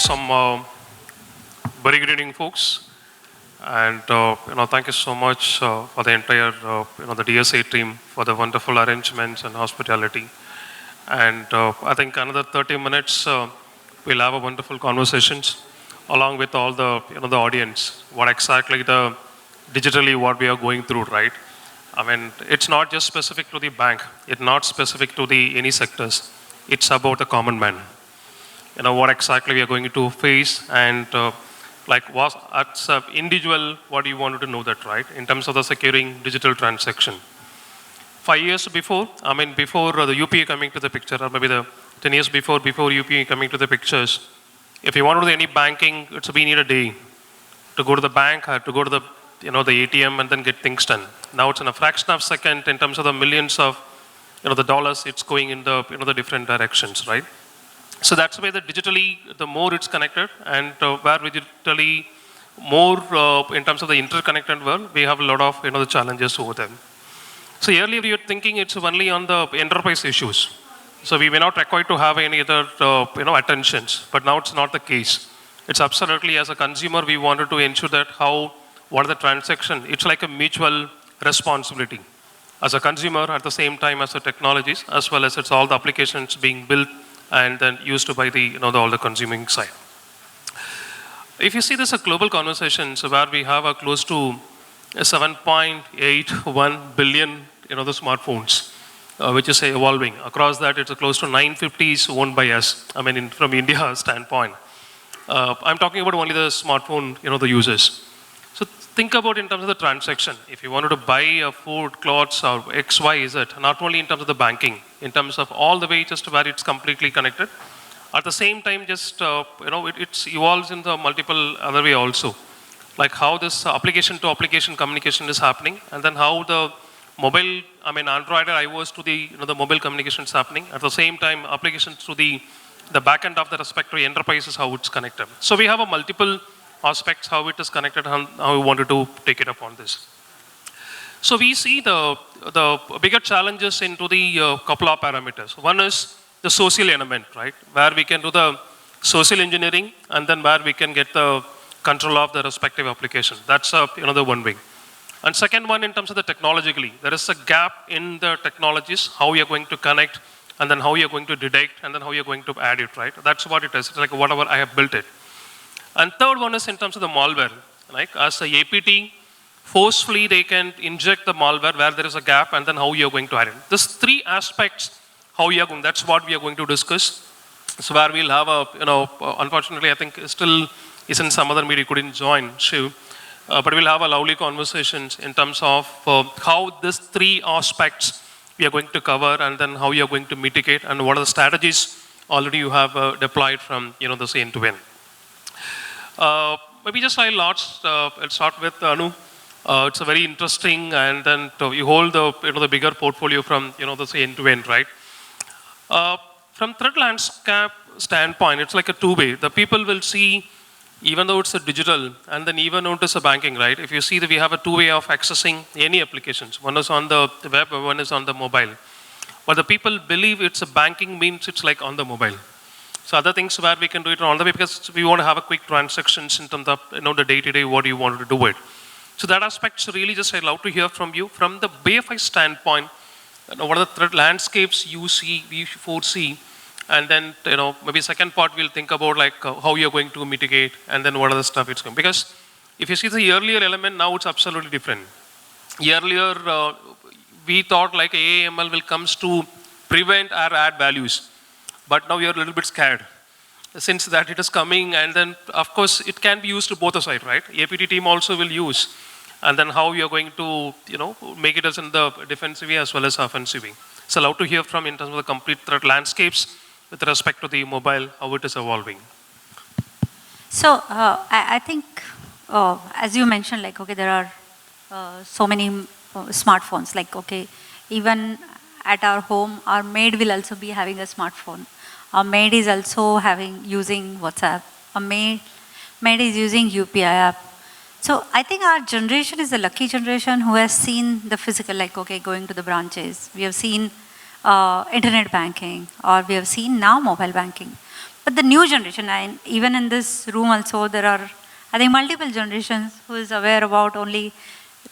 Awesome. Very good evening, folks. And thank you so much for the entire the DSCI team for the wonderful arrangements and hospitality. And I think another 30 minutes we'll have a wonderful conversations along with all the the audience. What exactly the digitally what we are going through, right? I mean, it's not just specific to the bank. It's not specific to the any sectors. It's about the common man. What exactly we are going to face and like was as an individual, what you wanted to know that, right? In terms of the securing digital transaction. 5 years before, I mean, before the UPI coming to the picture, or maybe the 10 years before UPI coming to the pictures, if you want to do any banking, we need a day to go to the bank or to go to the the ATM and then get things done. Now it's in a fraction of a second in terms of the millions of the dollars. It's going in the the different directions, right? So that's why the digitally, the more it's connected, and where digitally more in terms of the interconnected world, we have a lot of the challenges over them. So earlier we were thinking it's only on the enterprise issues. So we may not require to have any other attentions, but now it's not the case. It's absolutely as a consumer we wanted to ensure that what are the transaction. It's like a mutual responsibility. As a consumer, at the same time as the technologies, as well as it's all the applications being built and then used by the all the consuming side. If you see this a global conversation, so where we have a close to 7.81 billion the smartphones, which is evolving. Across that, it's close to 950s owned by us. I mean, from India standpoint, I'm talking about only the smartphone the users. So think about in terms of the transaction. If you wanted to buy a food, clothes, or X, Y, Z, not only in terms of the banking, in terms of all the way just where it's completely connected. At the same time, just it evolves in the multiple other way also, like how this application to application communication is happening, and then how the mobile, I mean Android or iOS to the the mobile communication is happening. At the same time, applications to the back end of the respective enterprises, how it's connected. So we have a multiple aspects how it is connected and how we wanted to take it up on this. So we see the bigger challenges into the couple of parameters. One is the social element, right? Where we can do the social engineering and then where we can get the control of the respective application. That's the one wing. And second one, in terms of the technologically, there is a gap in the technologies, how you're going to connect and then how you're going to detect and then how you're going to add it, right? That's what it is. It's like whatever I have built it. And third one is in terms of the malware. Like as a APT, forcefully they can inject the malware where there is a gap and then how you're going to add it. These three aspects, how you're going, that's what we are going to discuss. So where we'll have a, unfortunately I think still is in some other meeting, couldn't join, Shiv. But we'll have a lovely conversations in terms of how these three aspects we are going to cover and then how you're going to mitigate and what are the strategies already you have deployed from the end to end. Maybe just I'll start with Anu. It's a very interesting, and then you hold the the bigger portfolio from the end to end, right? From threat landscape standpoint, it's like a two-way. The people will see, even though it's a digital, and then even though it's a banking, right? If you see that we have a two-way of accessing any applications. One is on the web, one is on the mobile. But the people believe it's a banking means it's like on the mobile. So other things where we can do it on the way because we want to have a quick transactions in terms of the day-to-day what you want to do it. So that aspect's really just I'd love to hear from you. From the BFI standpoint, what are the threat landscapes you see, we foresee, and then maybe second part we'll think about like how you're going to mitigate and then what are the stuff it's going. Because if you see the earlier element, now it's absolutely different. Earlier we thought like AAML will comes to prevent or add values. But now you're a little bit scared since that it is coming, and then of course it can be used to both the side, right? APT team also will use, and then how you're going to make it as in the defensive way as well as offensive way. So I'd love to hear from in terms of the complete threat landscapes with respect to the mobile, how it is evolving. So I think as you mentioned, like okay, there are so many smartphones. Like okay, even at our home, our maid will also be having a smartphone. Our maid is also using WhatsApp. Our maid is using UPI app. So I think our generation is a lucky generation who has seen the physical, like okay, going to the branches. We have seen internet banking, or we have seen now mobile banking. But the new generation, and even in this room also, there are, I think, multiple generations who is aware about only,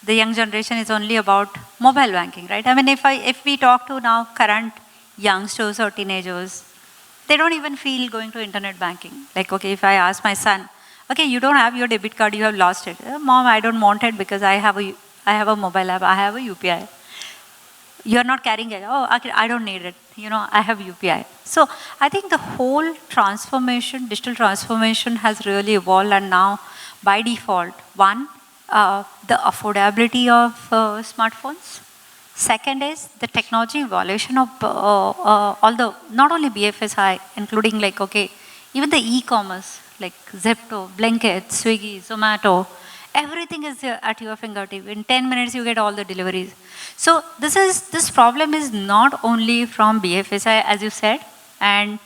the young generation is only about mobile banking, right? I mean, if we talk to now current youngsters or teenagers, they don't even feel going to internet banking. Like, okay, if I ask my son, okay, you don't have your debit card, you have lost it. Mom, I don't want it because I have a mobile app, I have a UPI. You're not carrying it. Oh, okay, I don't need it. I have UPI. So I think the whole transformation, digital transformation has really evolved, and now by default, one, the affordability of smartphones. Second is the technology evolution of all the, not only BFSI, including like, okay, even the e-commerce, like Zepto, Blinkit, Swiggy, Zomato, everything is at your fingertip. In 10 minutes, you get all the deliveries. So this problem is not only from BFSI, as you said, and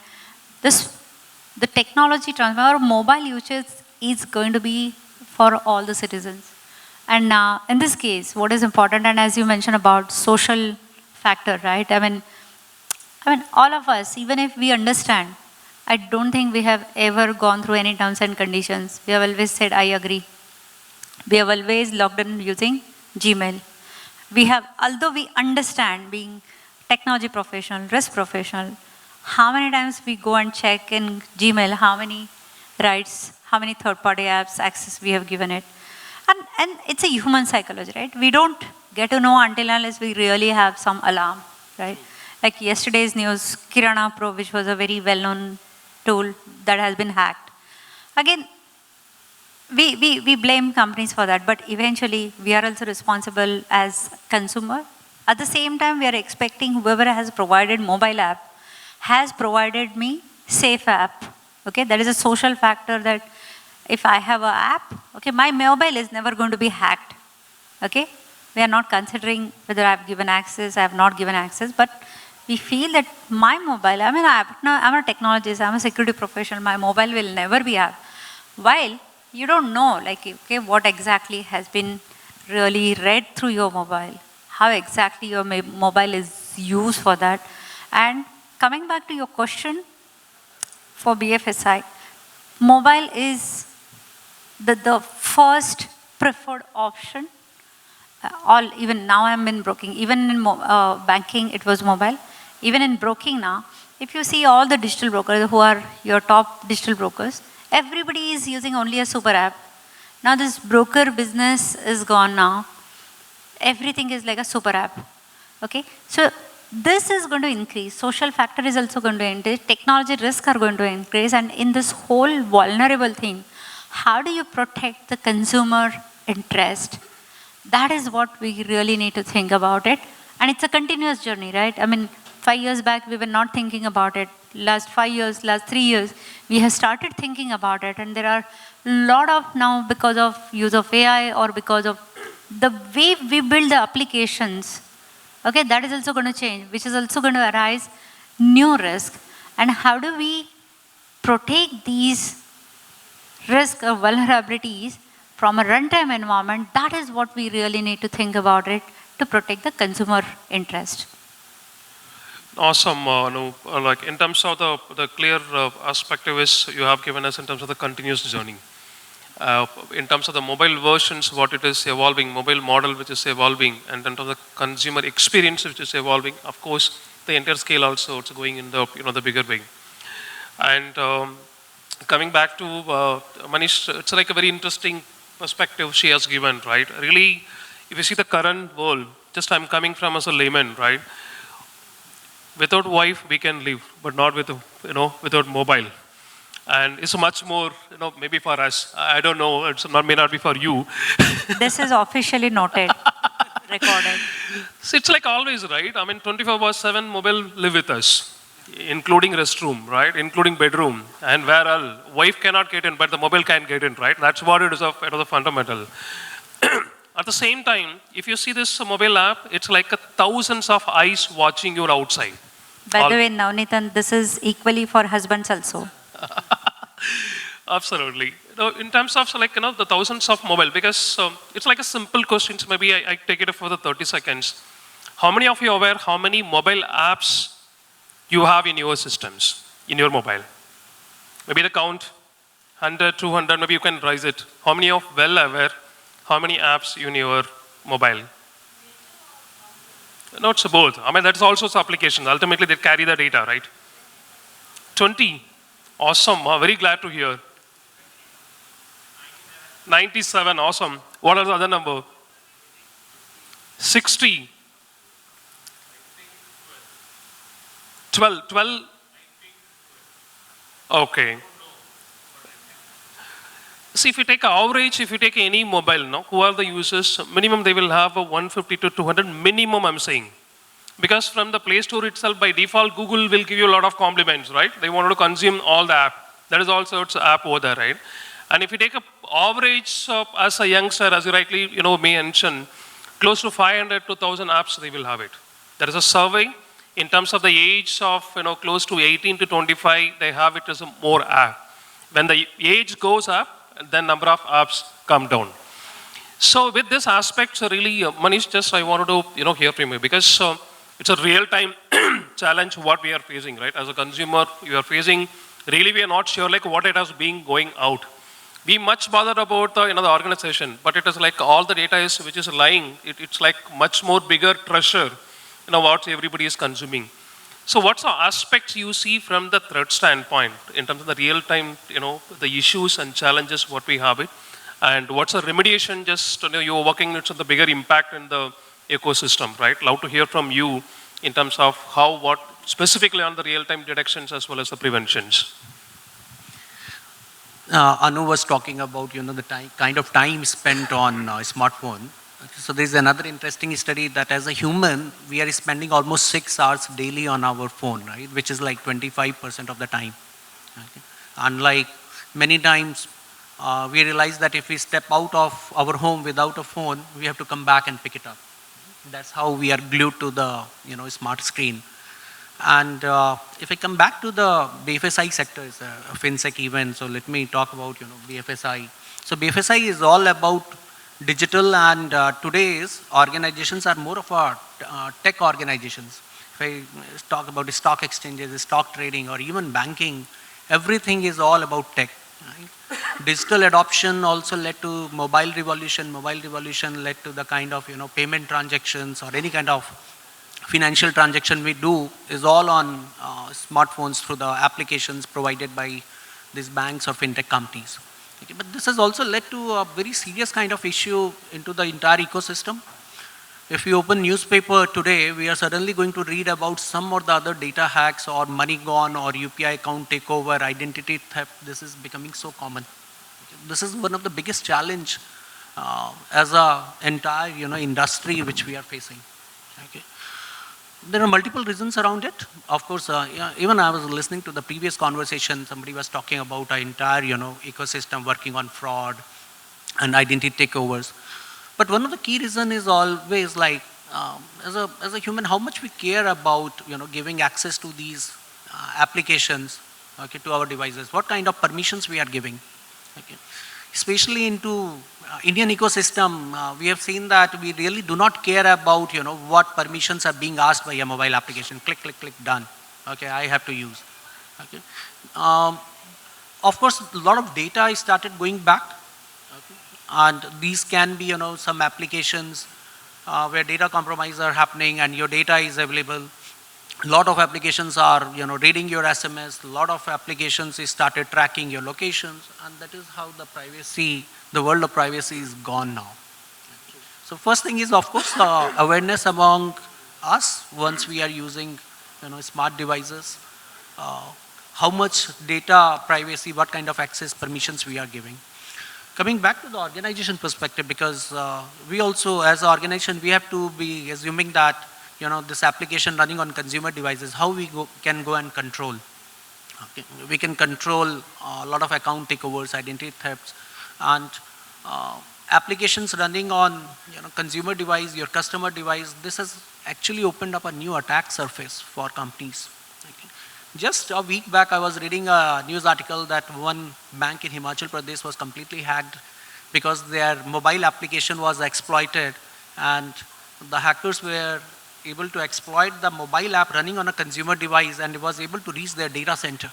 the technology transfer, or mobile usage is going to be for all the citizens. And in this case, what is important, and as you mentioned about social factor, right? I mean, all of us, even if we understand, I don't think we have ever gone through any terms and conditions. We have always said, I agree. We have always logged in using Gmail. We have, although we understand being technology professional, risk professional, how many times we go and check in Gmail, how many rights, how many third-party apps access we have given it. And it's a human psychology, right? We don't get to know until unless we really have some alarm, right? Like yesterday's news, Kirana Pro, which was a very well-known tool that has been hacked. Again, we blame companies for that, but eventually we are also responsible as consumer. At the same time, we are expecting whoever has provided mobile app has provided me safe app. Okay, that is a social factor that if I have an app, okay, my mobile is never going to be hacked. Okay, we are not considering whether I've given access, I have not given access, but we feel that my mobile, I'm a technologist, I'm a security professional, my mobile will never be hacked. While you don't know, like, okay, what exactly has been really read through your mobile, how exactly your mobile is used for that. And coming back to your question for BFSI, mobile is the first preferred option. Even now I'm in broking, even in banking it was mobile. Even in broking now, if you see all the digital brokers who are your top digital brokers, everybody is using only a super app. Now this broker business is gone now. Everything is like a super app. Okay, so this is going to increase. Social factor is also going to increase. Technology risks are going to increase. And in this whole vulnerable thing, how do you protect the consumer interest? That is what we really need to think about it. And it's a continuous journey, right? I mean, 5 years back, we were not thinking about it. Last 5 years, last 3 years, we have started thinking about it. And there are a lot of now, because of use of AI or because of the way we build the applications, okay, that is also going to change, which is also going to arise new risk. And how do we protect these risk or vulnerabilities from a runtime environment? That is what we really need to think about it to protect the consumer interest. Awesome. Like in terms of the clear perspective is you have given us in terms of the continuous journey. In terms of the mobile versions, what it is evolving, mobile model which is evolving, and in terms of the consumer experience which is evolving, of course, the entire scale also it's going in the the bigger way. And coming back to Manish, it's like a very interesting perspective she has given, right? Really, if you see the current world, just I'm coming from as a layman, right? Without wife we can live, but not with without mobile. And it's much more, maybe for us. I don't know. May not be for you. This is officially noted, recorded. So it's like always, right? I mean, 24/7 mobile live with us, including restroom, right? Including bedroom, and where all wife cannot get in, but the mobile can get in, right? That's what it is of the fundamental. At the same time, if you see this mobile app, it's like thousands of eyes watching you outside. By the way, Navneetan, this is equally for husbands also. Absolutely. In terms of the thousands of mobile, because it's like a simple question. So maybe I take it for the 30 seconds. How many of you are aware how many mobile apps you have in your systems, in your mobile? Maybe the count, 100, 200, maybe you can raise it. How many of well aware, how many apps in your mobile? No, it's both. I mean, that's also applications. Ultimately, they carry the data, right? 20. Awesome. Very glad to hear. 97. Awesome. What are the other number? 60. 12. 12. Okay. See, if you take average, if you take any mobile, no, who are the users, minimum they will have a 150 to 200 minimum, I'm saying. Because from the Play Store itself, by default, Google will give you a lot of compliments, right? They want to consume all the app. That is also its app over there, right? And if you take a average as a youngster, as you rightly mentioned, close to 500 to 1,000 apps they will have it. There is a survey in terms of the age of close to 18 to 25, they have it as a more app. When the age goes up, then number of apps come down. So with this aspect, really, Manish, just I wanted to hear from you because it's a real-time challenge what we are facing, right? As a consumer, you are facing. Really, we are not sure like what it has been going out. We much bothered about the the organization, but it is like all the data is which is lying. It's like much more bigger treasure, what everybody is consuming. So what's the aspects you see from the threat standpoint in terms of the real-time, the issues and challenges what we have it, and what's the remediation? Just you're working it's on the bigger impact in the ecosystem, right? Love to hear from you in terms of how, what specifically on the real-time detections as well as the preventions. Anu was talking about the kind of time spent on smartphone. So there's another interesting study that as a human, we are spending almost 6 hours daily on our phone, right? Which is like 25% of the time. Okay? Unlike many times, we realize that if we step out of our home without a phone, we have to come back and pick it up. That's how we are glued to the smart screen. And if I come back to the BFSI sector, it's a FINSEC event, so let me talk about BFSI. So BFSI is all about digital, and today's organizations are more of a tech organizations. If I talk about the stock exchanges, stock trading, or even banking, everything is all about tech. Right? Digital adoption also led to mobile revolution. Mobile revolution led to the kind of payment transactions or any kind of financial transaction we do is all on smartphones through the applications provided by these banks or fintech companies. Okay, but this has also led to a very serious kind of issue into the entire ecosystem. If we open newspaper today, we are suddenly going to read about some or the other data hacks or money gone or UPI account takeover, identity theft. This is becoming so common. Okay, this is one of the biggest challenge as a entire industry which we are facing. Okay. There are multiple reasons around it. Of course, even I was listening to the previous conversation, somebody was talking about our entire ecosystem working on fraud and identity takeovers. But one of the key reasons is always like, as a human, how much we care about giving access to these applications, okay, to our devices. What kind of permissions we are giving. Okay. Especially into Indian ecosystem, we have seen that we really do not care about what permissions are being asked by a mobile application. Click, click, click, done. Okay, I have to use. Okay. Of course, a lot of data started going back, okay. And these can be some applications where data compromise are happening and your data is available. A lot of applications are reading your SMS. A lot of applications started tracking your locations, and that is how the world of privacy is gone now. So first thing is, of course, the awareness among us once we are using smart devices, how much data privacy, what kind of access permissions we are giving. Coming back to the organization perspective, because we also as an organization, we have to be assuming that this application running on consumer devices, how we can go and control. Okay. We can control a lot of account takeovers, identity thefts, and applications running on consumer device, your customer device. This has actually opened up a new attack surface for companies. Okay. Just a week back, I was reading a news article that one bank in Himachal Pradesh was completely hacked because their mobile application was exploited, and the hackers were able to exploit the mobile app running on a consumer device and was able to reach their data center.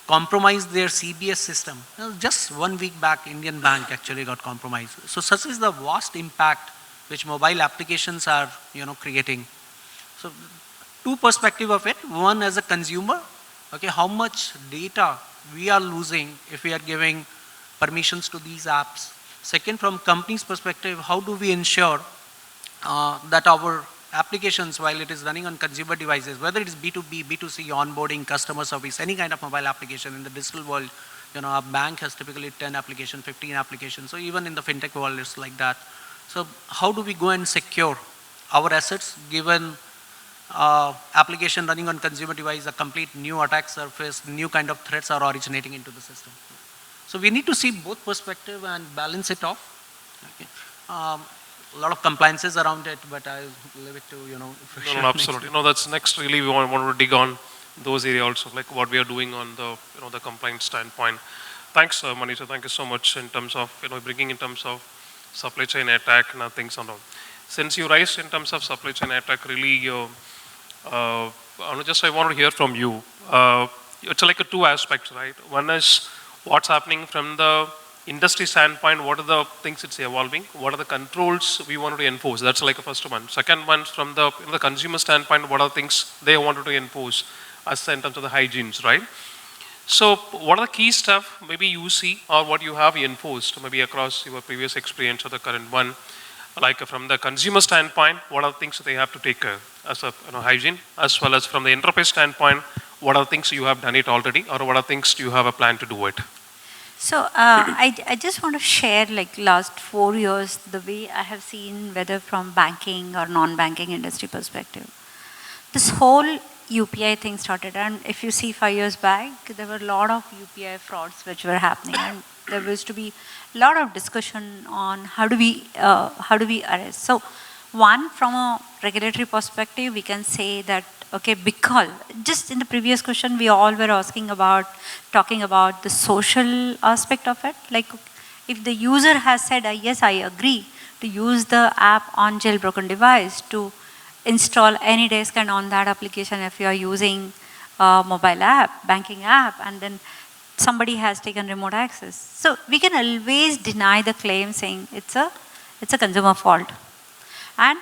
compromise their CBS system. Just 1 week back, Indian Bank actually got compromised. So such is the vast impact which mobile applications are, creating. So two perspective of it. One, as a consumer, okay, how much data we are losing if we are giving permissions to these apps. Second, from company's perspective, how do we ensure that our applications, while it is running on consumer devices, whether it is B2B, B2C, onboarding, customer service, any kind of mobile application in the digital world, a bank has typically 10 applications, 15 applications. So even in the fintech world, it's like that. So how do we go and secure our assets given application running on consumer device, a complete new attack surface, new kind of threats are originating into the system. So we need to see both perspective and balance it off. Okay. A lot of compliances around it, but I'll leave it to, No, absolutely. No, that's next really we want to dig on those areas also, like what we are doing on the, the compliance standpoint. Thanks, Manisha. Thank you so much in terms of, bringing in terms of supply chain attack and things on. Since you raised in terms of supply chain attack, really, I want to hear from you. It's like a two aspects, right? One is what's happening from the industry standpoint, what are the things it's evolving, what are the controls we wanted to enforce, that's like a first one. Second one, from the, the consumer standpoint, what are the things they wanted to enforce as in terms of the hygienes, right? So what are the key stuff maybe you see or what you have enforced, maybe across your previous experience or the current one, like from the consumer standpoint, what are the things they have to take care as a hygiene, as well as from the enterprise standpoint, what are the things you have done it already, or what are things you have a plan to do it? So I just want to share like last 4 years, the way I have seen whether from banking or non-banking industry perspective. This whole UPI thing started, and if you see 5 years back, there were a lot of UPI frauds which were happening, and there used to be a lot of discussion on how do we arrest. So one, from a regulatory perspective, we can say that, okay, because just in the previous question, we all were talking about the social aspect of it. Like if the user has said, yes, I agree to use the app on jailbroken device to install any desk and on that application if you are using a mobile app, banking app, and then somebody has taken remote access. So we can always deny the claim saying it's a consumer fault. And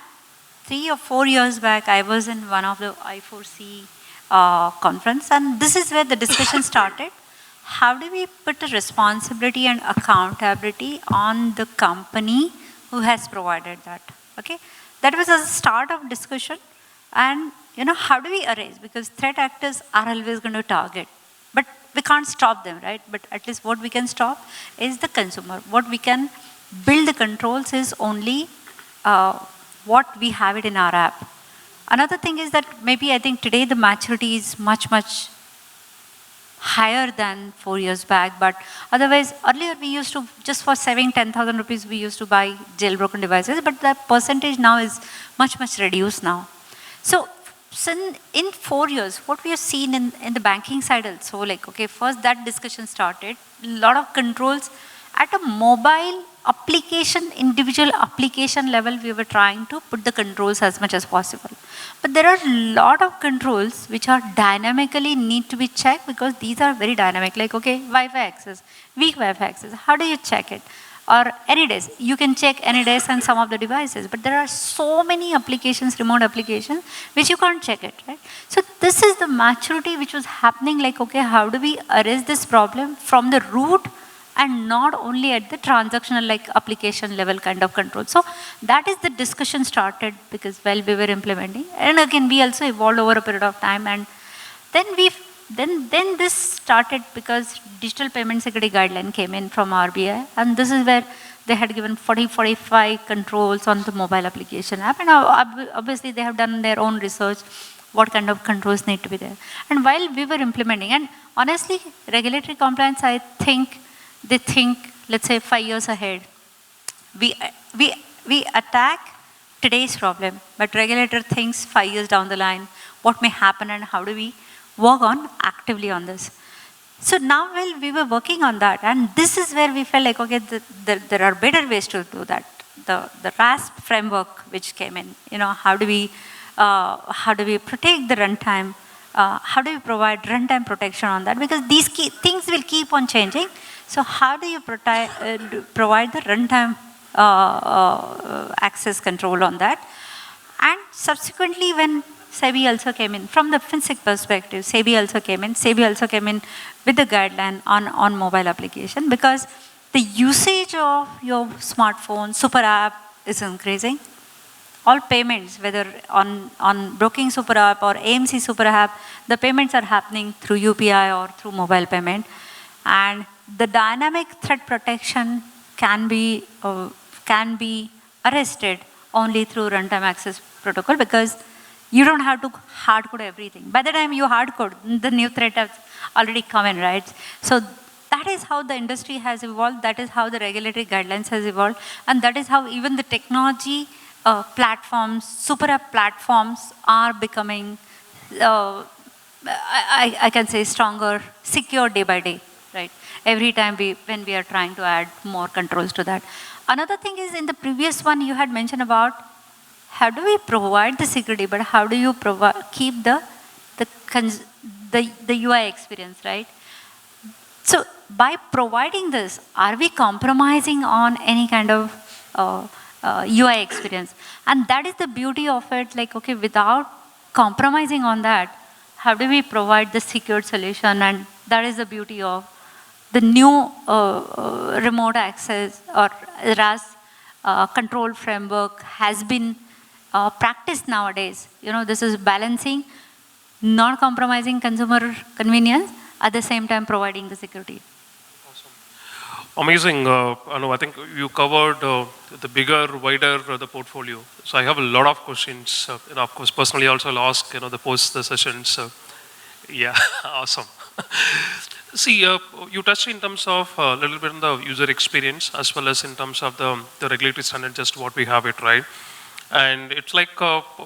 3 or 4 years back, I was in one of the I4C conference, and this is where the discussion started. How do we put the responsibility and accountability on the company who has provided that? Okay, that was a start of discussion. And how do we erase? Because threat actors are always going to target, but we can't stop them, right? But at least what we can stop is the consumer. What we can build the controls is only what we have it in our app. Another thing is that maybe I think today the maturity is much, much higher than 4 years back, but otherwise earlier we used to, just for saving 10,000 rupees, we used to buy jailbroken devices, but the percentage now is much, much reduced now. So in 4 years, what we have seen in the banking side also, like, okay, first that discussion started, a lot of controls at a mobile application, individual application level, we were trying to put the controls as much as possible. But there are a lot of controls which are dynamically need to be checked because these are very dynamic, like, okay, Wi-Fi access, weak Wi-Fi access, how do you check it? Or any days, you can check any days on some of the devices, but there are so many applications, remote applications, which you can't check it, right? So this is the maturity which was happening, like, okay, how do we arrest this problem from the root and not only at the transactional, like application level kind of control. So that is the discussion started because while we were implementing, and again, we also evolved over a period of time, and then then this started because digital payment security guideline came in from RBI, and this is where they had given 45 controls on the mobile application app, and obviously they have done their own research, what kind of controls need to be there. And while we were implementing, and honestly, regulatory compliance, I think, they think, let's say 5 years ahead. We attack today's problem, but regulator thinks 5 years down the line, what may happen and how do we work on actively on this. So now while we were working on that, and this is where we felt like, okay, there are better ways to do that. The RASP framework which came in, how do we protect the runtime how do you provide runtime protection on that? Because these things will keep on changing. So how do you provide the runtime access control on that? And subsequently, when SEBI also came in, from the FinSec perspective, SEBI also came in. SEBI also came in with the guideline on mobile application, because the usage of your smartphone, super app is increasing. All payments, whether on Broking Super App or AMC Super App, the payments are happening through UPI or through mobile payment. And the dynamic threat protection can be arrested only through runtime access protocol, because you don't have to hard code everything. By the time you hard code, the new threat has already come in, right? So that is how the industry has evolved. That is how the regulatory guidelines has evolved. And that is how even the technology platforms, super app platforms are becoming, I can say, stronger, secure day by day, right? Every time when we are trying to add more controls to that. Another thing is, in the previous one you had mentioned about how do we provide the security, but how do you keep the UI experience, right? So by providing this, are we compromising on any kind of UI experience? And that is the beauty of it, like, okay, without compromising on that, how do we provide the secured solution? And that is the beauty of the new remote access or RAS control framework has been practiced nowadays. You know, this is balancing, not compromising consumer convenience, at the same time providing the security. Amazing. Anu, I think you covered the bigger, wider the portfolio. So I have a lot of questions. Of course, personally also I'll ask, the post the sessions. Yeah, awesome. See, you touched in terms of a little bit on the user experience as well as in terms of the regulatory standard, just what we have it, right? And it's like,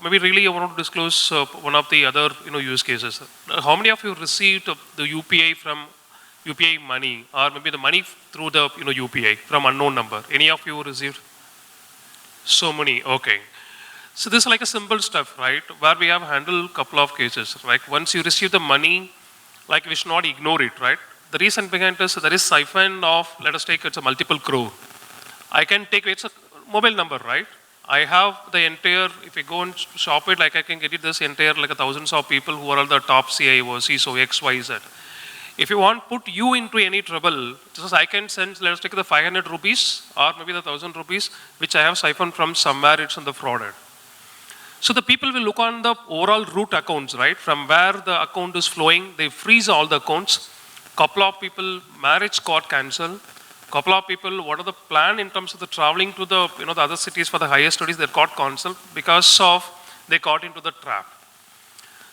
maybe really I want to disclose one of the other, use cases. How many of you received the UPI money, or maybe the money through the, UPI from unknown number? Any of you received? So many, okay. So this is like a simple stuff, right? Where we have handled a couple of cases, right? Once you receive the money, like we should not ignore it, right? The reason behind this, there is siphon of, let us take it's a multiple crore. I can take, it's a mobile number, right? I have the entire, if I go and shop it, like I can get it this entire, like thousands of people who are all the top CIO, CISO, X, Y, Z. If you want put you into any trouble, just I can send, let us take the 500 rupees or maybe the 1,000 rupees, which I have siphoned from somewhere, it's on the frauded. So the people will look on the overall root accounts, right? From where the account is flowing, they freeze all the accounts. Couple of people, marriage got cancelled. Couple of people, what are the plan in terms of the traveling to the, the other cities for the higher studies, that got cancelled because of they got into the trap.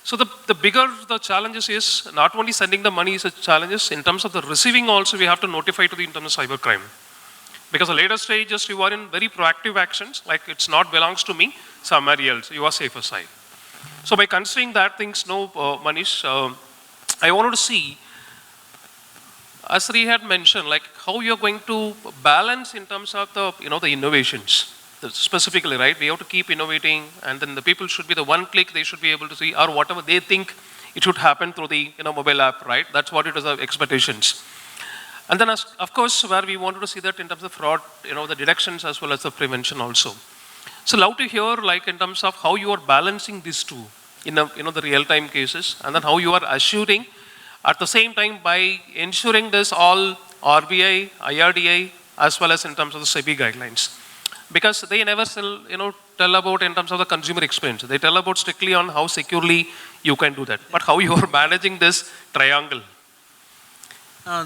So the bigger the challenges is, not only sending the money is a challenges, in terms of the receiving also we have to notify to the in terms of cybercrime. Because the later stage, just you are in very proactive actions, like it's not belongs to me, somebody else, you are safer side. So by considering that things, Manish, I wanted to see, as Sri had mentioned, like how you're going to balance in terms of the, the innovations. Specifically, right, we have to keep innovating, and then the people should be the one click, they should be able to see, or whatever they think it should happen through the, mobile app, right? That's what it is, our expectations. And then, of course, where we wanted to see that in terms of fraud, the deductions as well as the prevention also. So love to hear, like, in terms of how you are balancing these two in, the real-time cases, and then how you are assuring at the same time by ensuring this all RBI, IRDA, as well as in terms of the SEBI guidelines. Because they never tell about in terms of the consumer experience. They tell about strictly on how securely you can do that. But how you are managing this triangle?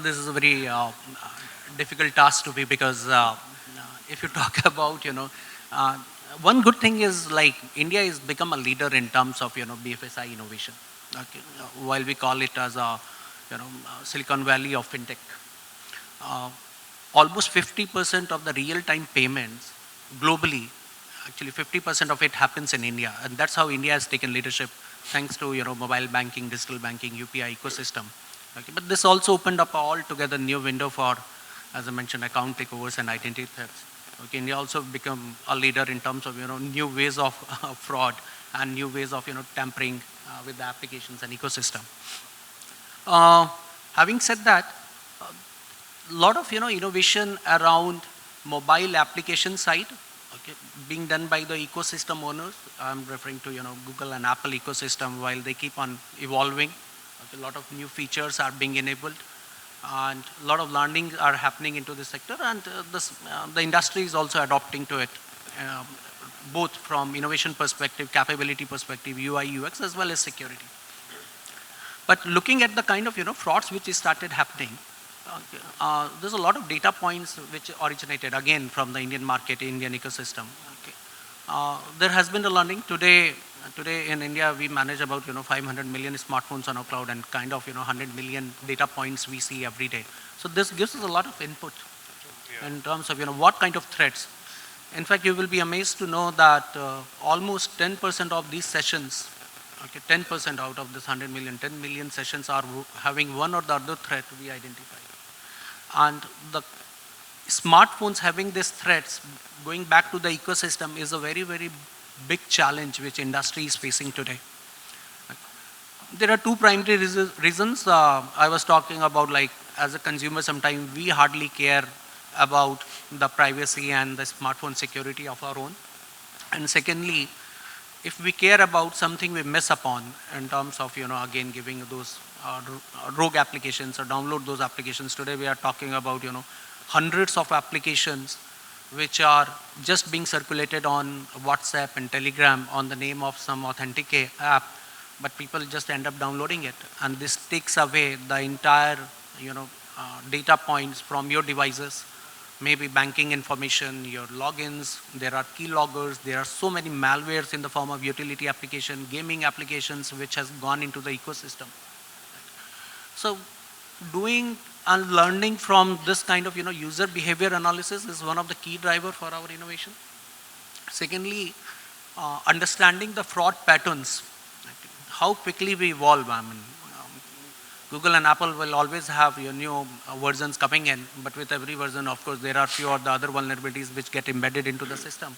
This is a very difficult task to be, because if you talk about, one good thing is, like, India has become a leader in terms of, BFSI innovation. Okay. While we call it as a, Silicon Valley of FinTech. Almost 50% of the real-time payments globally, actually 50% of it happens in India. And that's how India has taken leadership, thanks to, mobile banking, digital banking, UPI ecosystem. Okay. But this also opened up altogether new window for, as I mentioned, account takeovers and identity thefts. Okay. India also become a leader in terms of, new ways of fraud and new ways of, tampering with the applications and ecosystem. Having said that, a lot of innovation around mobile application side, okay, being done by the ecosystem owners. I'm referring to Google and Apple ecosystem. While they keep on evolving, okay, a lot of new features are being enabled, and a lot of learning are happening into the sector, and the industry is also adopting to it, both from innovation perspective, capability perspective, UI, UX, as well as security. But looking at the kind of frauds which started happening, there's a lot of data points which originated again from the Indian market, Indian ecosystem. Okay. There has been a learning today. Today in India, we manage about 500 million smartphones on our cloud, and kind of 100 million data points we see every day. So this gives us a lot of input in terms of what kind of threats. In fact, you will be amazed to know that almost 10% of these sessions, okay, 10% out of this 100 million, 10 million sessions are having one or the other threat we identify. And the smartphones having these threats, going back to the ecosystem, is a very, very big challenge which industry is facing today. There are two primary reasons. I was talking about, like, as a consumer, sometimes we hardly care about the privacy and the smartphone security of our own. And secondly, if we care about something we miss upon in terms of, again, giving those rogue applications or download those applications. Today we are talking about, hundreds of applications which are just being circulated on WhatsApp and Telegram on the name of some authentic app, but people just end up downloading it. And this takes away the entire, data points from your devices, maybe banking information, your logins, there are keyloggers, there are so many malwares in the form of utility application, gaming applications, which has gone into the ecosystem. So doing and learning from this kind of user behavior analysis is one of the key driver for our innovation. Secondly, understanding the fraud patterns, how quickly we evolve. I mean, Google and Apple will always have new versions coming in, but with every version, of course, there are few of the other vulnerabilities which get embedded into the system.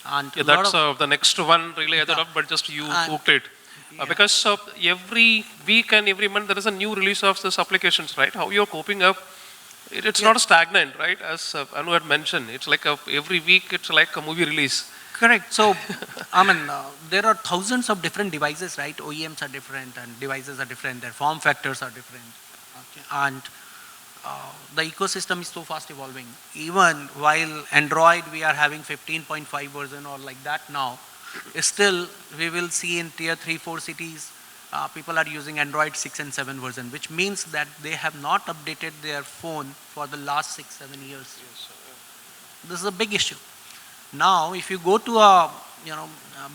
And yeah, that's the next one really I thought of, but just you hooked it. Because every week and every month there is a new release of these applications, right? How you're coping up, it's not stagnant, right? As Anu had mentioned, it's like every week it's like a movie release. Correct. So, I mean, there are thousands of different devices, right? OEMs are different and devices are different, their form factors are different. Okay. And the ecosystem is so fast evolving. Even while Android, we are having 15.5 version or like that now, still we will see in tier 3, 4 cities, people are using Android 6 and 7 version, which means that they have not updated their phone for the last 6, 7 years. Yes, this is a big issue. Now, if you go to a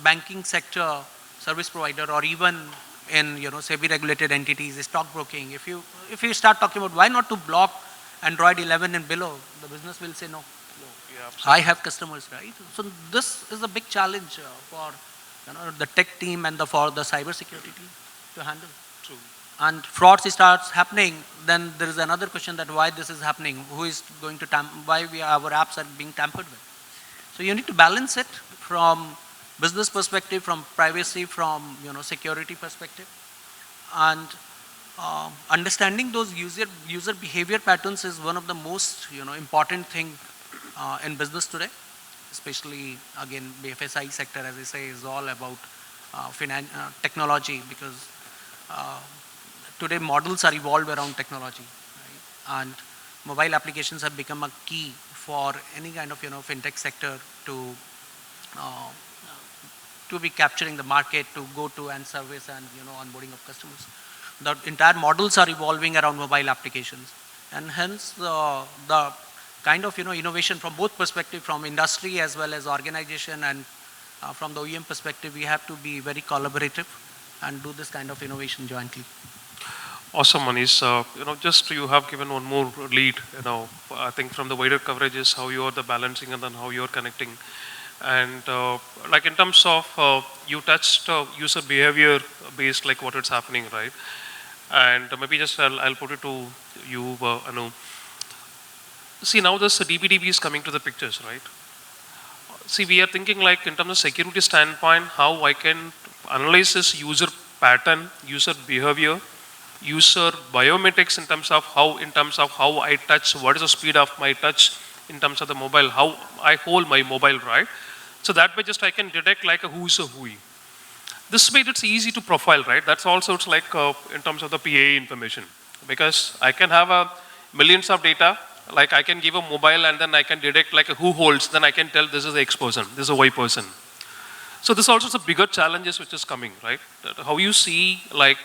banking sector service provider, or even in SEBI regulated entities, stockbroking, if you start talking about why not to block Android 11 and below, the business will say no. Yeah, I have customers, right? So this is a big challenge for the tech team and for the cyber security team to handle. True. And frauds starts happening, then there is another question that why this is happening, who is going to why our apps are being tampered with. So you need to balance it from business perspective, from privacy, from security perspective, and understanding those user behavior patterns is one of the most important thing in business today, especially again BFSI sector, as I say, is all about technology, because today models are evolved around technology, right? And mobile applications have become a key for any kind of fintech sector to be capturing the market, to go to and service and onboarding of customers. The entire models are evolving around mobile applications, and hence the kind of innovation from both perspective, from industry as well as organization, and from the OEM perspective, we have to be very collaborative and do this kind of innovation jointly. Awesome, Manish. Just you have given one more lead. I think from the wider coverages, how you are the balancing and then how you are connecting, and like in terms of you touched user behavior based, like what it's happening, right? And maybe just I'll put it to you, Anu. See, now this DBDB is coming to the pictures, right? See, we are thinking like in terms of security standpoint, how I can analyze this user pattern, user behavior, user biometrics in terms of how I touch, what is the speed of my touch in terms of the mobile, how I hold my mobile, right? So that way just I can detect like a who's a whoy. This way it's easy to profile, right? That's also it's like in terms of the PA information, because I can have millions of data, like I can give a mobile and then I can detect like who holds, then I can tell this is the X person, this is a Y person. So this also is a bigger challenges which is coming, right? How you see like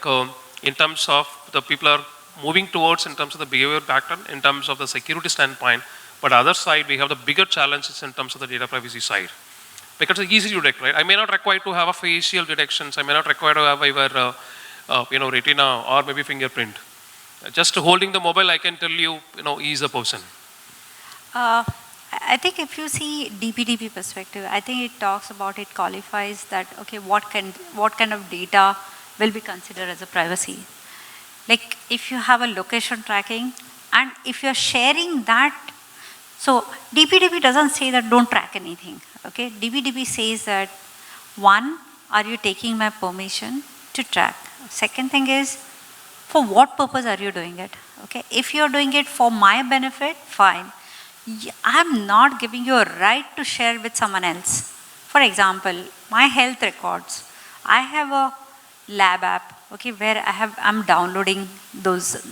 in terms of the people are moving towards in terms of the behavior pattern, in terms of the security standpoint, but other side we have the bigger challenges in terms of the data privacy side. Because it's easy to detect, right? I may not require to have a facial detections, I may not require to have either retina or maybe fingerprint. Just holding the mobile, I can tell you, he's a person. I think if you see DPDP perspective, I think it talks about, it qualifies that, okay, what kind of data will be considered as a privacy. Like if you have a location tracking and if you're sharing that, so DPDP doesn't say that don't track anything, okay? DPDP says that, one, are you taking my permission to track? Second thing is, for what purpose are you doing it? Okay, if you're doing it for my benefit, fine. I'm not giving you a right to share with someone else. For example, my health records. I have a lab app, okay, where I'm downloading those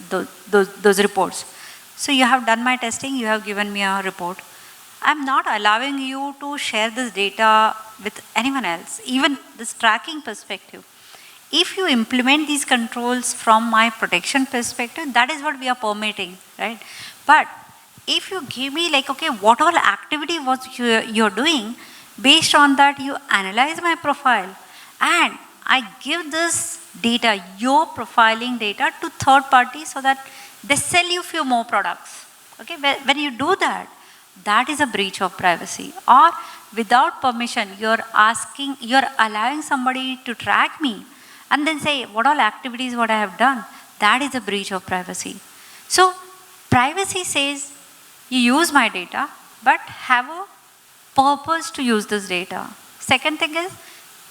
reports. So you have done my testing, you have given me a report. I'm not allowing you to share this data with anyone else, even this tracking perspective. If you implement these controls from my protection perspective, that is what we are permitting, right? But if you give me like, okay, what all activity was you're doing, based on that you analyze my profile and I give this data, your profiling data, to third parties so that they sell you few more products. Okay, when you do that, that is a breach of privacy. Or without permission, you're allowing somebody to track me and then say what all activities what I have done. That is a breach of privacy. So privacy says you use my data, but have a purpose to use this data. Second thing is,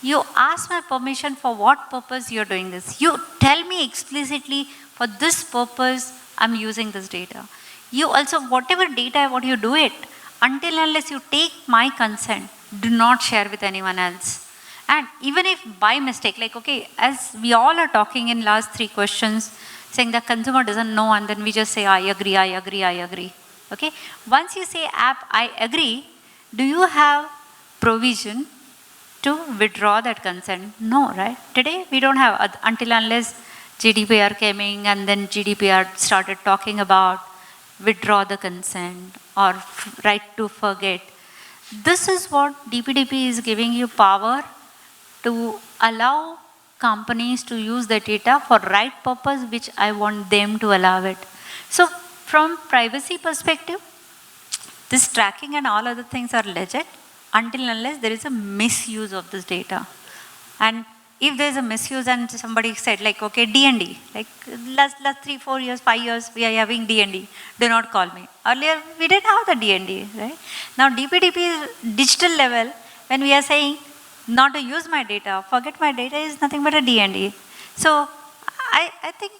you ask my permission for what purpose you're doing this. You tell me explicitly for this purpose I'm using this data. You also, whatever data, what you do it, until unless you take my consent, do not share with anyone else. And even if by mistake, like, okay, as we all are talking in last 3 questions, saying the consumer doesn't know, and then we just say, I agree, I agree, I agree. Okay? Once you say app, I agree, do you have provision to withdraw that consent? No, right? Today, we don't have, until unless GDPR came in, and then GDPR started talking about withdraw the consent or right to forget. This is what DPDP is giving you power to allow companies to use the data for right purpose, which I want them to allow it. So from privacy perspective, this tracking and all other things are legit until unless there is a misuse of this data. And if there is a misuse and somebody said like, okay, D&D, like last 3, 4 years, 5 years, we are having D&D, do not call me. Earlier, we didn't have the D&D, right? Now DPDP is digital level, when we are saying not to use my data, forget my data is nothing but a D&D. So I think,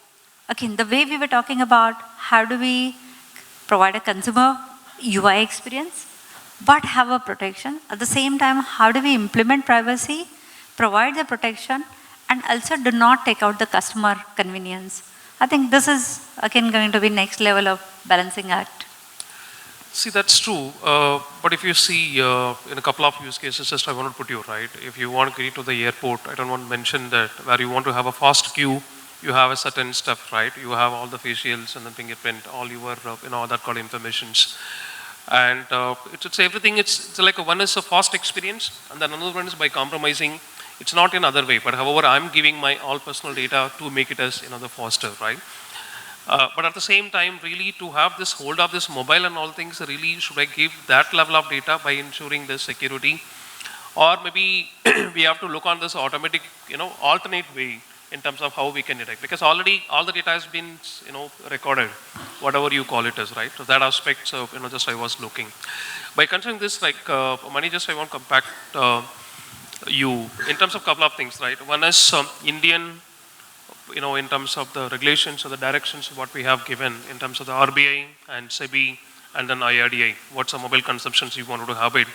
again, the way we were talking about how do we provide a consumer UI experience, but have a protection. At the same time, how do we implement privacy, provide the protection, and also do not take out the customer convenience. I think this is, again, going to be next level of balancing act. See, that's true. But if you see in a couple of use cases, just I want to put you right. If you want to get to the airport, I don't want to mention that where you want to have a fast queue, you have a certain stuff, right? You have all the facials and the fingerprint, all your, all that kind of informations. And it's everything, it's like one is a fast experience, and then another one is by compromising. It's not in other way, but however, I'm giving my all personal data to make it as the faster, right? But at the same time, really to have this hold of this mobile and all things, really should I give that level of data by ensuring the security? Or maybe we have to look on this automatic, alternate way in terms of how we can detect. Because already all the data has been, recorded, whatever you call it as, right? So that aspect, so, just I was looking. By considering this, like, Mani, just I want to come back in terms of a couple of things, right? One is Indian, in terms of the regulations or the directions what we have given in terms of the RBI and SEBI and then IRDA, what's the mobile consumptions you wanted to have it.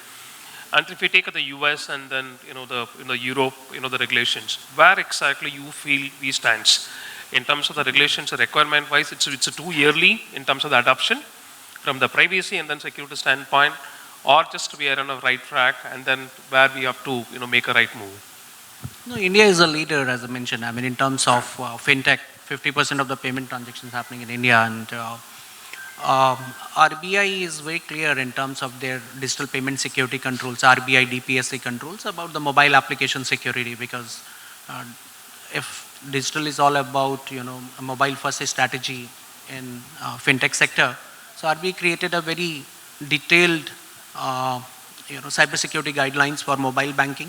And if we take the US and then, the Europe, the regulations, where exactly you feel we stands in terms of the regulations requirement wise, it's too early in terms of the adoption from the privacy and then security standpoint, or just we are on a right track and then where we have to, make a right move? No, India is a leader, as I mentioned. I mean, in terms of fintech, 50% of the payment transactions happening in India, and RBI is very clear in terms of their digital payment security controls, RBI DPSA controls about the mobile application security, because if digital is all about, a mobile first strategy in fintech sector, so RBI created a very detailed, cybersecurity guidelines for mobile banking,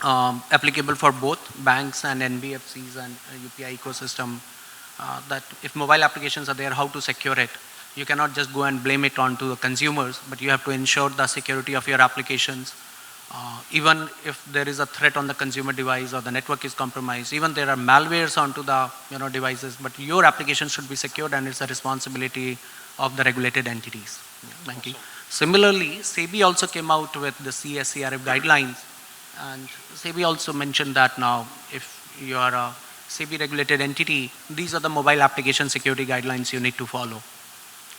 applicable for both banks and NBFCs and UPI ecosystem, that if mobile applications are there, how to secure it. You cannot just go and blame it onto the consumers, but you have to ensure the security of your applications. Even if there is a threat on the consumer device or the network is compromised, even there are malwares onto the devices, but your application should be secured, and it's a responsibility of the regulated entities. Thank you. Similarly, SEBI also came out with the CSCRF guidelines, and SEBI also mentioned that now if you are a SEBI regulated entity, these are the mobile application security guidelines you need to follow,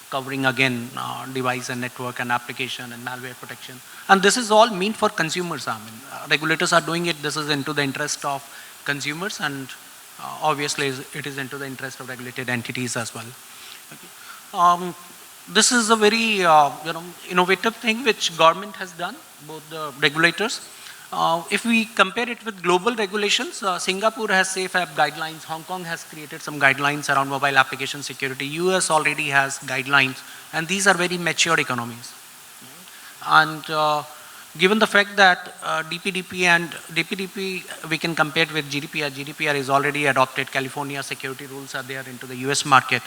covering again device and network and application and malware protection. And this is all meant for consumers. I mean, regulators are doing it. This is into the interest of consumers, and obviously it is into the interest of regulated entities as well. Okay. This is a very innovative thing which government has done, both the regulators. If we compare it with global regulations, Singapore has safe app guidelines, Hong Kong has created some guidelines around mobile application security, US already has guidelines, and these are very mature economies. And given the fact that DPDP we can compare it with GDPR. GDPR is already adopted, California security rules are there into the US market.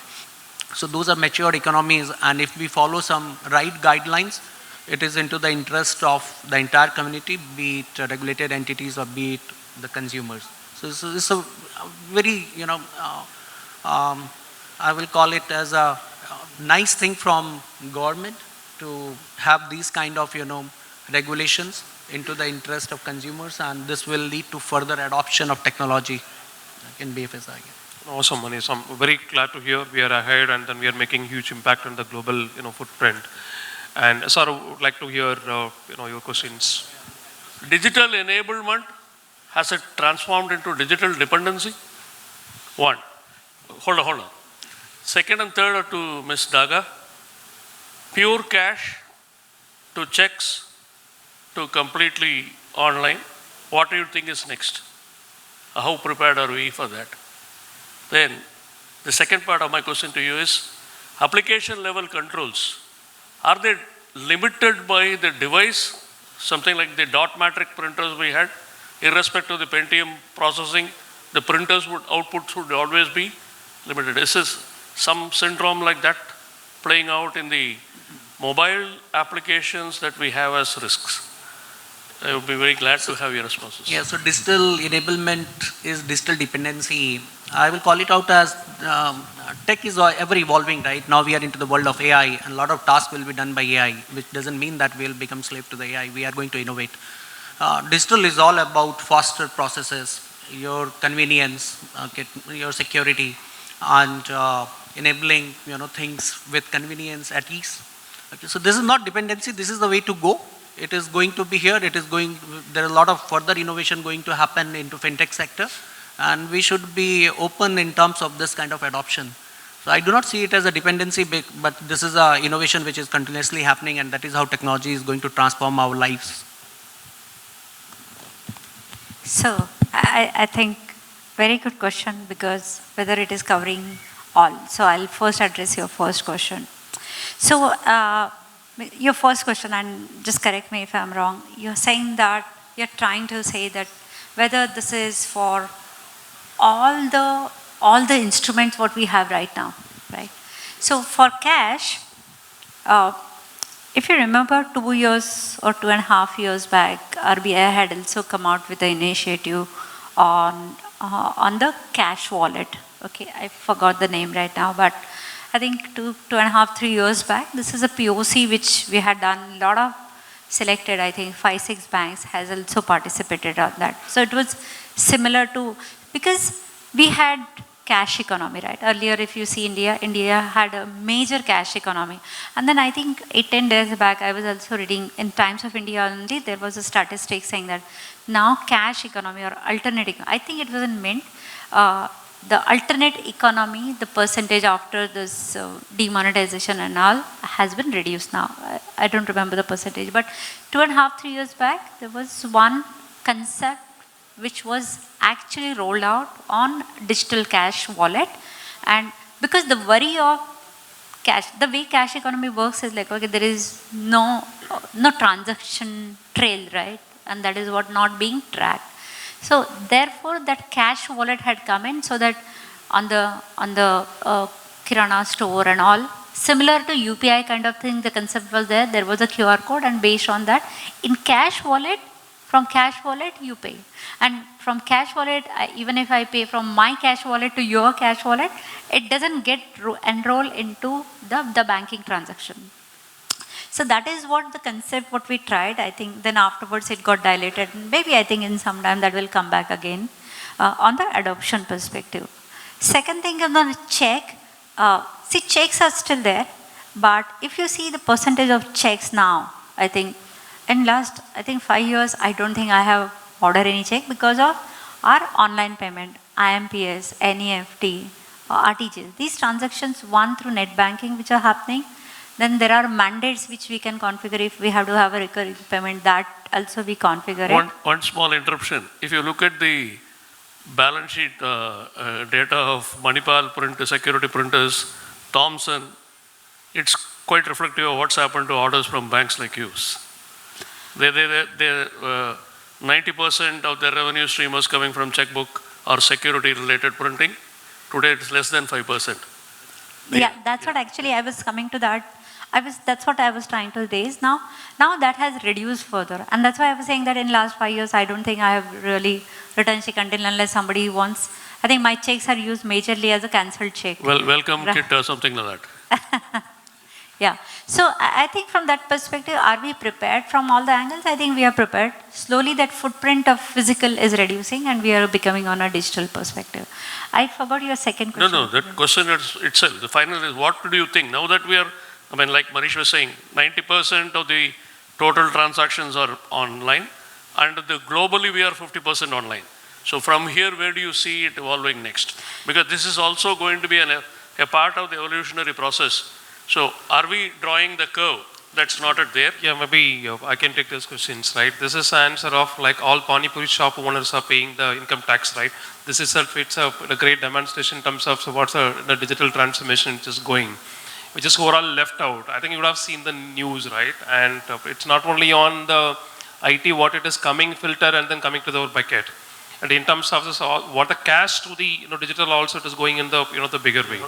So those are mature economies, and if we follow some right guidelines, it is into the interest of the entire community, be it regulated entities or be it the consumers. So this is a very, I will call it as a nice thing from government to have these kind of, regulations into the interest of consumers, and this will lead to further adoption of technology in BFSI. Awesome, Manish. I'm very glad to hear we are ahead and then we are making huge impact on the global, footprint. And sir, I would like to hear, your questions. Digital enablement, has it transformed into digital dependency? One. Hold on. Second and third are to Ms. Daga. Pure cash to checks to completely online. What do you think is next? How prepared are we for that? Then the second part of my question to you is application level controls. Are they limited by the device? Something like the dot matrix printers we had, irrespective of the Pentium processing, the printers outputs would always be limited. Is this some syndrome like that playing out in the mobile applications that we have as risks? I would be very glad to have your responses. Yeah, so digital enablement is digital dependency. I will call it out as tech is ever evolving, right? Now we are into the world of AI, and a lot of tasks will be done by AI, which doesn't mean that we'll become slave to the AI. We are going to innovate. Digital is all about faster processes, your convenience, your security, and enabling things with convenience at ease. Okay, so this is not dependency. This is the way to go. It is going to be here. There is a lot of further innovation going to happen into fintech sector, and we should be open in terms of this kind of adoption. So I do not see it as a dependency, but this is an innovation which is continuously happening, and that is how technology is going to transform our lives. So I think very good question, because whether it is covering all. So I'll first address your first question. So your first question, and just correct me if I'm wrong, you're saying that you're trying to say that whether this is for all the instruments what we have right now, right? So for cash, If you remember 2 years or 2.5 years back, RBI had also come out with an initiative on the cash wallet. Okay, I forgot the name right now, but I think 2.5, 3 years back, this is a POC which we had done. A lot of selected, I think 5, 6 banks has also participated on that. So it was similar to, because we had cash economy, right? Earlier, if you see India had a major cash economy. And then I think 8, 10 days back, I was also reading in Times of India only, there was a statistic saying that now cash economy or alternate, I think it was in Mint, the alternate economy, the percentage after this demonetization and all has been reduced now. I don't remember the percentage, but 2.5, 3 years back, there was one concept which was actually rolled out on digital cash wallet. And because the worry of cash, the way cash economy works is like, okay, there is no transaction trail, right? And that is what not being tracked. So therefore that cash wallet had come in, so that on the Kirana store and all, similar to UPI kind of thing, the concept was there was a QR code, and based on that, in cash wallet, from cash wallet you pay. And from cash wallet, even if I pay from my cash wallet to your cash wallet, it doesn't get enrolled into the banking transaction. So that is what the concept, what we tried. I think then afterwards it got dilated. Maybe I think in some time that will come back again on the adoption perspective. Second thing on the check, see, checks are still there, but if you see the percentage of checks now, I think in last, 5 years, I don't think I have ordered any check because of our online payment, IMPS, NEFT, RTGS. These transactions, one through net banking, which are happening. Then there are mandates which we can configure if we have to have a recurring payment, that also we configure it. One small interruption. If you look at the balance sheet data of Manipal printers, security printers, Thomson, it's quite reflective of what's happened to orders from banks like yours. 90% of their revenue stream was coming from checkbook or security related printing. Today it's less than 5%. Yeah, that's what actually I was coming to that. That's what I was trying to raise. Now that has reduced further. And that's why I was saying that in last 5 years, I don't think I have really written check until unless somebody wants. I think my checks are used majorly as a cancelled check. Well, welcome kit or something like that. Yeah. So I think from that perspective, are we prepared from all the angles? I think we are prepared. Slowly that footprint of physical is reducing and we are becoming on a digital perspective. I forgot your second question. No, that question itself, the final is, what do you think? Now that we are, I mean, like Manish was saying, 90% of the total transactions are online, and globally we are 50% online. So from here, where do you see it evolving next? Because this is also going to be a part of the evolutionary process. So are we drawing the curve that's not there? Yeah, maybe I can take those questions, right? This is an answer of like all Pani Puri shop owners are paying the income tax, right? This itself, it's a great demonstration in terms of what's the digital transformation which is going, which is overall left out. I think you would have seen the news, right? And it's not only on the IT, what it is coming filter and then coming to the bucket. And in terms of this, what the cash to the digital also, it is going in the the bigger way.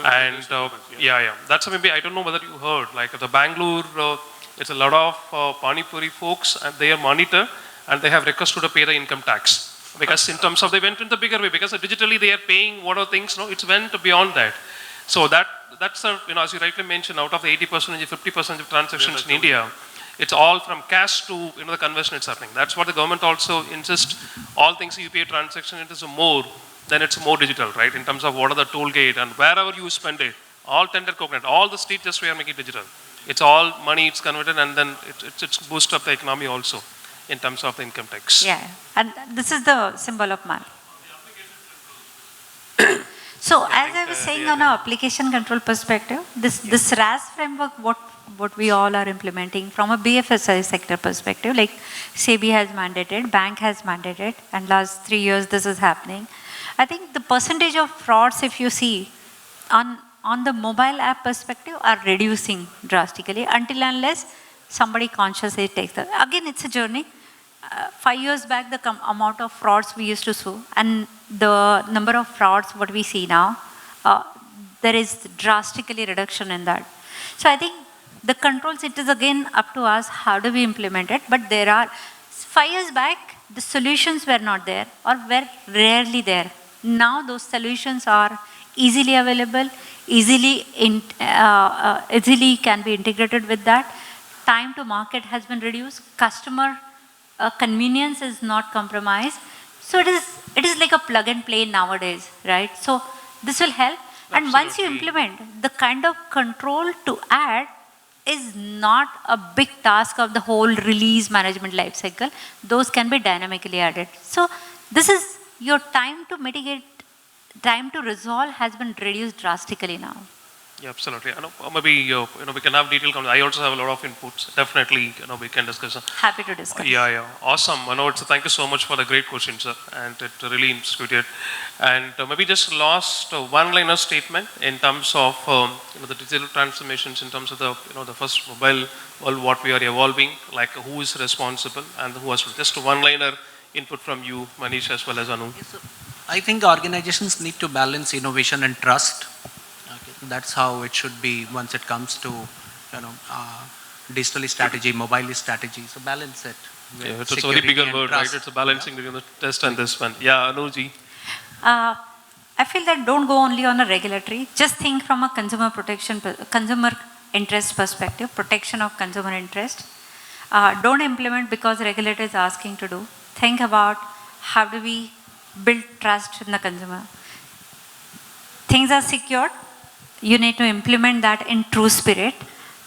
And yeah, that's maybe, I don't know whether you heard, like the Bangalore, it's a lot of Pani Puri folks, and they are monitored and they have requested to pay the income tax. Because in terms of, they went in the bigger way, because digitally they are paying what are things, it's went beyond that. So that's as you rightly mentioned, out of the 80%, 50% of transactions in India, it's all from cash to the conversion it's happening. That's what the government also insists. All things UPI transaction, it is more, then it's more digital, right? In terms of what are the toll gate and wherever you spend it, all tender coconut, all the street just we are making digital. It's all money, it's converted, and then it's boost up the economy also in terms of the income tax. Yeah, and this is the symbol of man. So as I was saying, on an application control perspective, this RAS framework, what we all are implementing from a BFSI sector perspective, like SEBI has mandated, bank has mandated, and last 3 years this is happening. I think the percentage of frauds, if you see, on the mobile app perspective, are reducing drastically until unless somebody consciously takes that. Again, it's a journey. 5 years back, the amount of frauds we used to see, and the number of frauds what we see now, there is drastically reduction in that. So I think The controls, it is again up to us, how do we implement it? But there are, 5 years back, the solutions were not there or were rarely there. Now those solutions are easily available, easily can be integrated with that. Time to market has been reduced. Customer convenience is not compromised. So it is like a plug and play nowadays, right? So this will help. And once you implement, the kind of control to add is not a big task of the whole release management lifecycle. Those can be dynamically added. So this is your time to mitigate, time to resolve has been reduced drastically now. Yeah, absolutely. Maybe we can have detailed comments. I also have a lot of inputs. Definitely, we can discuss. Happy to discuss. Yeah. Awesome. Thank you so much for the great question, sir. And it really instituted. And maybe just last one-liner statement in terms of the digital transformations, in terms of the first mobile world, what we are evolving, like who is responsible and who has just one-liner input from you, Manish, as well as Anu. Yes, so I think organizations need to balance innovation and trust. That's how it should be once it comes to, digital strategy, mobile strategy. So balance it. Yeah, it's a very bigger word, right? It's a balancing between the test and this one. Yeah, Anuji. I feel that don't go only on a regulatory. Just think from a consumer interest perspective, protection of consumer interest. Don't implement because regulator is asking to do. Think about how do we build trust in the consumer. Things are secured. You need to implement that in true spirit,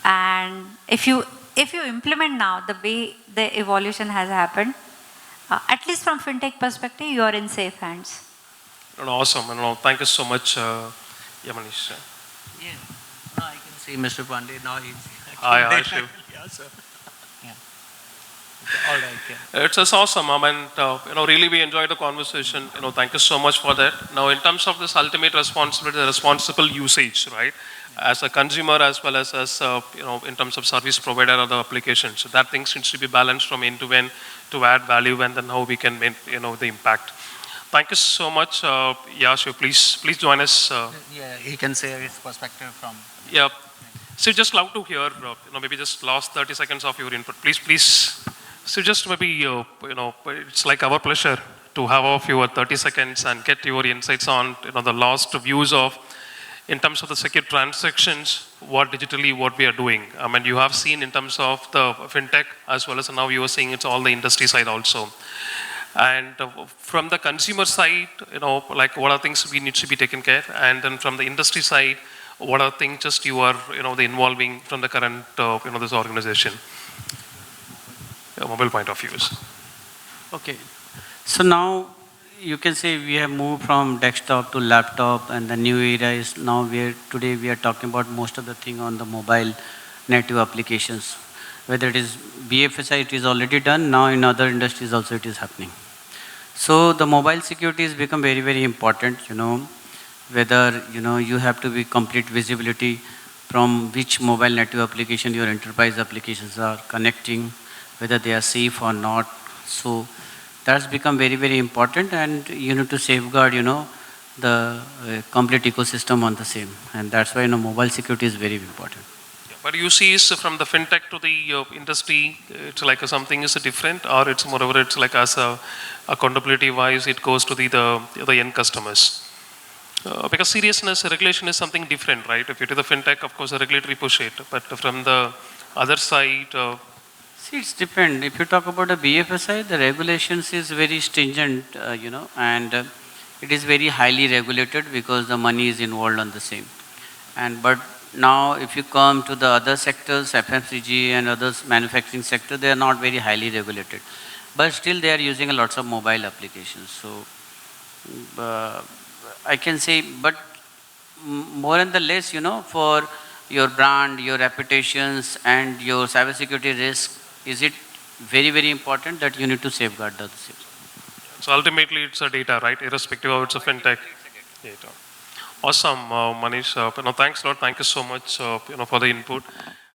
and if you implement now the way the evolution has happened, at least from fintech perspective, you are in safe hands. Awesome. Thank you so much, Manish. Yeah. No, I can see Mr. Pandey now. Hi, Shiv. Yeah, sir. Yeah. Okay, all right. Yeah. It's awesome, and really we enjoyed the conversation. Thank you so much for that. Now, in terms of this ultimate responsibility, the responsible usage, right? As a consumer as well as in terms of service provider of the application. So that thing needs to be balanced from end to end to add value, and then how we can make the impact. Thank you so much, Shiv. Please join us. Yeah, he can say his perspective from. Yeah. So just love to hear, maybe just last 30 seconds of your input. Please. So just maybe, it's like our pleasure to have of you 30 seconds and get your insights on, the last views of, in terms of the secure transactions, what we are doing. I mean, you have seen in terms of the fintech as well as now you are seeing it's all the industry side also. And from the consumer side, like what are things we need to be taken care, and then from the industry side, what are things just you are, the involving from the current, this organization. Mobile point of views. Okay, so now you can say we have moved from desktop to laptop, and the new era is now today we are talking about most of the thing on the mobile native applications. Whether it is BFSI, it is already done. Now in other industries also it is happening. So the mobile security has become very, very important. Whether you have to be complete visibility from which mobile native application your enterprise applications are connecting, whether they are safe or not. So that's become very, very important, and you need to safeguard, the complete ecosystem on the same. And that's why, mobile security is very important. Yeah, but you see is from the fintech to the industry, it's like something is different, or it's moreover, it's like as accountability wise, it goes to the end customers. Because seriousness, regulation is something different, right? If you do the fintech, of course, the regulatory push it, but from the other side, See, it's depend. If you talk about the BFSI, the regulations is very stringent, and it is very highly regulated because the money is involved on the same. But now, if you come to the other sectors, FMCG and others, manufacturing sector, they are not very highly regulated. But still, they are using a lots of mobile applications. So, I can say, but more and the less, for your brand, your reputations, and your cybersecurity risk, is it very, very important that you need to safeguard the same. So ultimately, it's a data, right? Irrespective of it's a fintech data. Awesome, Manish. Thanks a lot. Thank you so much, for the input.